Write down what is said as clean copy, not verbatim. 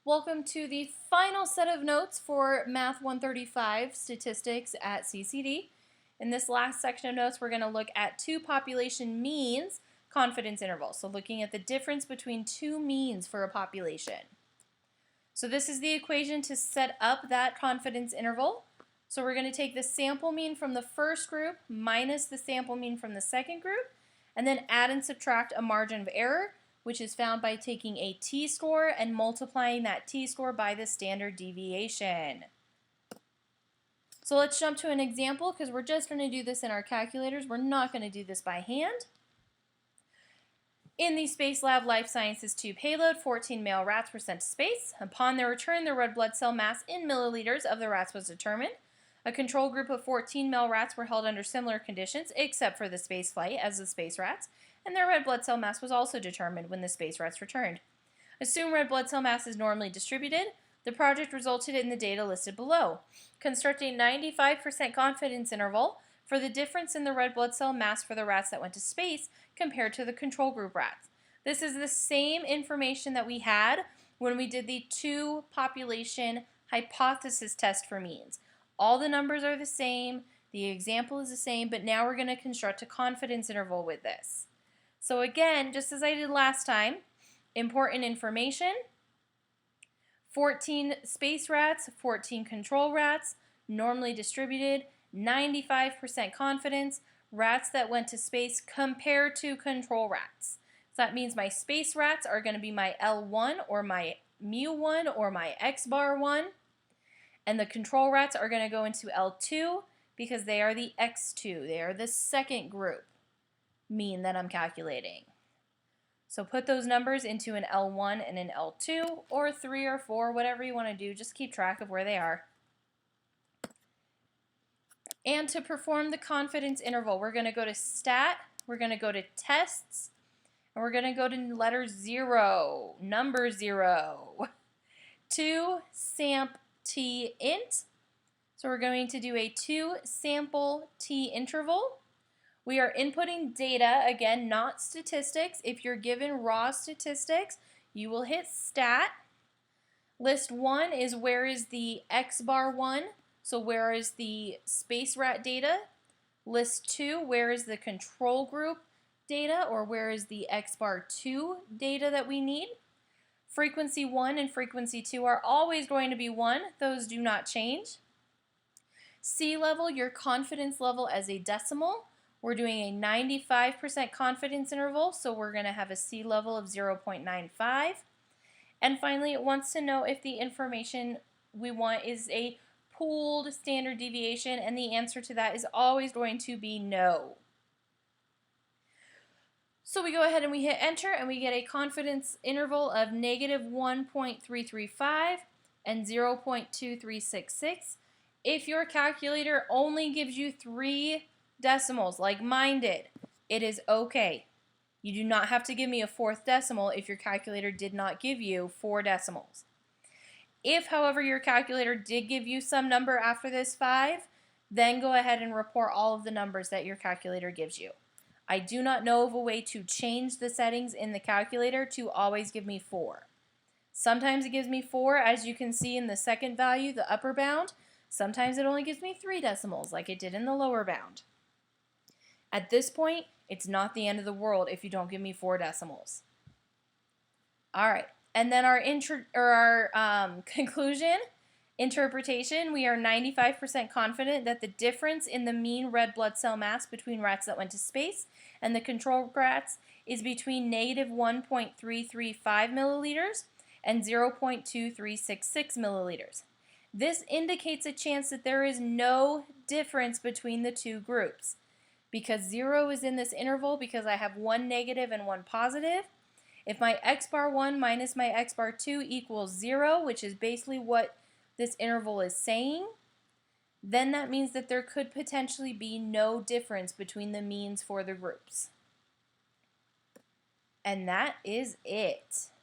Welcome to the final set of notes for Math 135 Statistics at CCD. In this last section of notes, we're going to look at two population means confidence intervals. So looking at the difference between two means for a population. So this is the equation to set up that confidence interval. So we're going to take the sample mean from the first group minus the sample mean from the second group, and then add and subtract a margin of error, which is found by taking a t-score and multiplying that t-score by the standard deviation. So let's jump to an example because we're just going to do this in our calculators. We're not going to do this by hand. In the Space Lab Life Sciences 2 payload, 14 male rats were sent to space. Upon their return, the red blood cell mass in milliliters of the rats was determined. A control group of 14 male rats were held under similar conditions, except for the space flight, as the space rats, and their red blood cell mass was also determined when the space rats returned. Assume red blood cell mass is normally distributed. The project resulted in the data listed below. Construct a 95% confidence interval for the difference in the red blood cell mass for the rats that went to space compared to the control group rats. This is the same information that we had when we did the two population hypothesis test for means. All the numbers are the same, the example is the same, but now we're going to construct a confidence interval with this. So again, just as I did last time, important information: 14 space rats, 14 control rats, normally distributed, 95% confidence, rats that went to space compared to control rats. So that means my space rats are going to be my L1 or my mu1 or my X bar 1. And the control rats are going to go into L2 because they are the X2. They are the second group mean that I'm calculating. So put those numbers into an L1 and an L2, or 3 or 4, whatever you want to do. Just keep track of where they are. And to perform the confidence interval, we're going to go to Stat, we're going to go to Tests, and we're going to go to letter 0, number 0, to samp t int. So we're going to do a 2 sample t interval. We are inputting data, again, not statistics. If you're given raw statistics, you will hit Stat. List 1 is where is the X bar 1, so where is the space rat data. List 2, where is the control group data, or where is the X bar 2 data that we need. Frequency 1 and frequency 2 are always going to be 1. Those do not change. C level, your confidence level as a decimal. We're doing a 95% confidence interval, so we're going to have a C level of 0.95. And finally, it wants to know if the information we want is a pooled standard deviation, and the answer to that is always going to be no. So we go ahead and we hit enter, and we get a confidence interval of negative 1.335 and 0.2366. If your calculator only gives you 3 decimals, like mine did, it is okay. You do not have to give me a 4th decimal if your calculator did not give you 4 decimals. If, however, your calculator did give you some number after this 5, then go ahead and report all of the numbers that your calculator gives you. I do not know of a way to change the settings in the calculator to always give me 4. Sometimes it gives me 4, as you can see in the second value, the upper bound. Sometimes it only gives me 3 decimals, like it did in the lower bound. At this point, it's not the end of the world if you don't give me 4 decimals. All right, and then our conclusion. Interpretation, we are 95% confident that the difference in the mean red blood cell mass between rats that went to space and the control rats is between negative 1.335 milliliters and 0.2366 milliliters. This indicates a chance that there is no difference between the two groups. Because 0 is in this interval because I have 1 negative and 1 positive, if my X bar 1 minus my X bar 2 equals 0, which is basically what this interval is saying, then that means that there could potentially be no difference between the means for the groups. And that is it.